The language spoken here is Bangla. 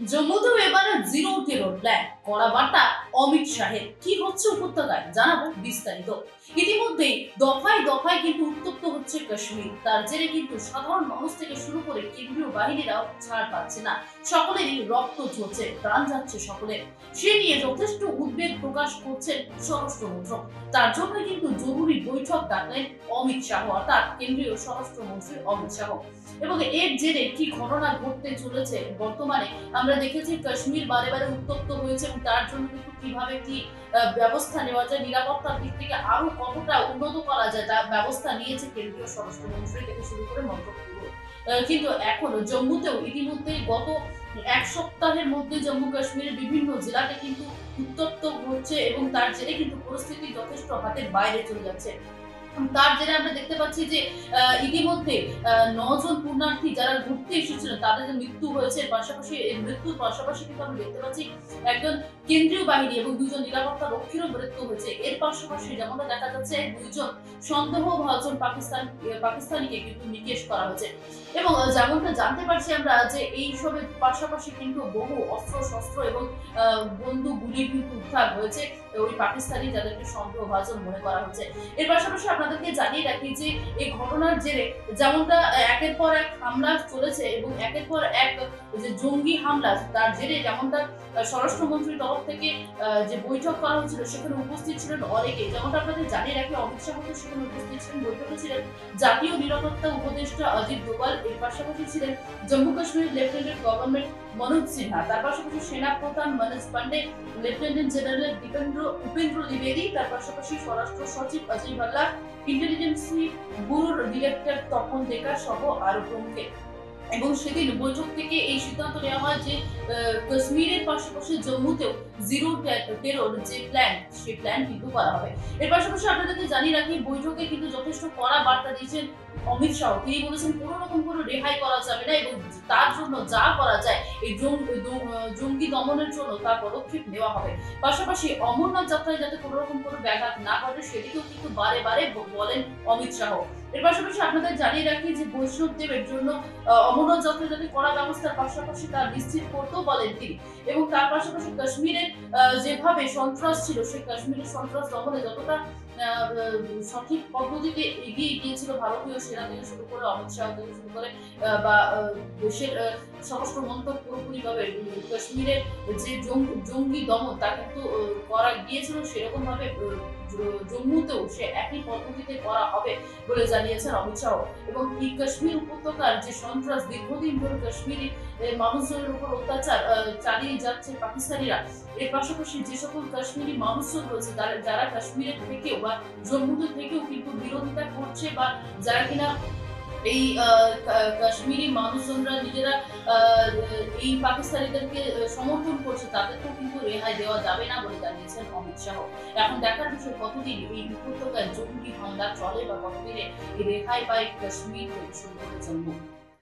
জম্মুতেও এবারে জিরো টেরর প্ল্যান করা বার্তা অমিত শাহের। কি হচ্ছে উপত্যকায় জানাবো বিস্তারিত। ইতিমধ্যেই দফায় দফায় কিন্তু উত্তপ্ত হচ্ছে কাশ্মীর। তার জেরে কিন্তু সাধারণ মানুষ থেকে শুরু করে কেন্দ্রীয় বাহিনীরাও ছাড় পাচ্ছে না। সকলেরই রক্ত ঝরছে, প্রাণ যাচ্ছে সকলের। সে নিয়ে যথেষ্ট উদ্বেগ প্রকাশ করছেন স্বরাষ্ট্রমন্ত্রক। তার জন্য কিন্তু জরুরি বৈঠক ডাকলেন অমিত শাহ, অর্থাৎ কেন্দ্রীয় স্বরাষ্ট্রমন্ত্রী অমিত শাহ। এবং এর জেরে কি ঘটনা ঘটতে চলেছে বর্তমানে আমরা দেখেছি, কাশ্মীর বারে বারে উত্তপ্ত হয়েছে এবং তার জন্য কিন্তু কিভাবে কি ব্যবস্থা নেওয়া যায়, নিরাপত্তার দিক থেকে আরো কতটা উন্নত করা যায় তার ব্যবস্থা নিয়েছে কেন্দ্রীয় স্বরাষ্ট্রমন্ত্রী থেকে শুরু করে মন্ত্রকগুলো। কিন্তু এখনো জম্মুতেও ইতিমধ্যে গত এক সপ্তাহের মধ্যে জম্মু কাশ্মীরের বিভিন্ন জেলাতে কিন্তু উত্তপ্ত হচ্ছে এবং তার জেরে কিন্তু পরিস্থিতি যথেষ্ট হাতের বাইরে চলে যাচ্ছে। তার জেরে আমরা দেখতে পাচ্ছি যে ইতিমধ্যে 9 জন পুণ্যার্থী যারা ঘুরতে এসেছিলেন তাদের যে মৃত্যু হয়েছে, পাশাপাশি এই মৃত্যুর পাশাপাশি কিন্তু আমরা দেখতে পাচ্ছি একজন কেন্দ্রীয় বাহিনী এবং 2 জন নিরাপত্তা রক্ষীরও মৃত্যু হয়েছে। এর পাশাপাশি যেমনটা দেখা যাচ্ছে 2 জন সন্দেহভাজন পাকিস্তানিকে কিন্তু নিকেশ করা হয়েছে। এবং যেমনটা জানতে পারছি আমরা যে এইসবের পাশাপাশি কিন্তু বহু অস্ত্র শস্ত্র এবং বন্দুক গুলি কিন্তু উদ্ধার হয়েছে ওই পাকিস্তানি যাদেরকে সন্দেহভাজন মনে করা হচ্ছে। এর পাশাপাশি আপনাদেরকে জানিয়ে রাখি যে এই ঘটনার জেরে যেমনটা একের পর এক হামলা চলেছে এবং একের পর এক যে জঙ্গি হামলা, তার জেরে যেমনটা স্বরাষ্ট্রমন্ত্রীর তরফ থেকে যে বৈঠক করা হয়েছিল সেখানে উপস্থিত ছিলেন অনেকে। যেমনটা আপনাদের জানিয়ে রাখি, অমিত শাহ সেখানে উপস্থিত ছিলেন। বৈঠকে ছিলেন জাতীয় নিরাপত্তা উপদেষ্টা অজিত ডোভাল, এর পাশাপাশি ছিলেন জম্মু কাশ্মীর লেফটেন্যান্ট গভর্নমেন্ট মনোজ সিনহা, তার পাশাপাশি সেনা প্রধান মনোজ পান্ডে, লেফটেন্যান্ট জেনারেল উপেন্দ্র দ্বিবেদী, তার পাশাপাশি স্বরাষ্ট্র সচিব অজয় ভাল্লা, ইন্টেলিজেন্স ব্যুরোর ডিরেক্টর তপন ডেকা সহ আরো প্রমুখে। এবং সেদিন বৈঠক থেকে এই সিদ্ধান্ত নেওয়া হয় যে কাশ্মীরের পাশাপাশি জম্মুতেও জিরো টেরর যে প্ল্যান, সেই প্ল্যান কিন্তু করা হবে। এর পাশাপাশি আপনাদেরকে জানিয়ে রাখি, বৈঠকে কিন্তু যথেষ্ট কড়া বার্তা দিয়েছেন অমিত শাহ। তিনি বলেছেন কোনো রকম কোনো রেহাই করা যাবে না এবং তার জন্য যা করা যায় এই জঙ্গি দমনের জন্য তার পদক্ষেপ নেওয়া হবে। পাশাপাশি অমরনাথ যাত্রায় যাতে কোনো রকম কোনো ব্যাঘাত না ঘটে সেদিকেও কিন্তু বারে বারে বলেন অমিত শাহ। এর পাশাপাশি আপনাদের জানিয়ে রাখি যে বৈষ্ণব দেবের জন্য অমরনাথ যাত্রায় যাতে কড়া ব্যবস্থার পাশাপাশি তা নিশ্চিত করতেও বলেন তিনি। এবং তার পাশাপাশি কাশ্মীরের যেভাবে সন্ত্রাস ছিল, সেই কাশ্মীরের সন্ত্রাস দমনে যতটা সঠিক পদ্ধতিতে এগিয়ে গিয়েছিল ভারতীয় সেনা থেকে শুরু করে অমিত শাহ থেকে শুরু করে বা দেশের স্বরাষ্ট্র মন্ত্রক পুরোপুরিভাবে কাশ্মীরের যে জঙ্গি দমন তা কিন্তু করা গিয়েছিল, সেরকম ভাবে জম্মুতেও সে একই পদ্ধতিতে করা হবে বলে জানিয়েছেন অমিত শাহ। এবং এই কাশ্মীর উপত্যকার যে সন্ত্রাস, দীর্ঘদিন ধরে কাশ্মীরি মানুষজনের উপর অত্যাচার চালিয়ে যাচ্ছে পাকিস্তানিরা, এর পাশাপাশি যে সকল কাশ্মীরি মানুষজন রয়েছে যারা কাশ্মীরের থেকেও বা জম্মুতে থেকেও কিন্তু বিরোধিতা করছে বা যারা কিনা এই কাশ্মীরি মানুষজনরা নিজেরা এই পাকিস্তানিদেরকে সমর্থন করছে, তাদেরকেও কিন্তু রেহাই দেওয়া যাবে না বলে জানিয়েছেন অমিত শাহ। এখন দেখার বিষয় কতদিন এই উপত্যকায় জঙ্গি হামলা চলে বা কতদিনে রেহাই পায় কাশ্মীর থেকে শুরু করে জম্মু।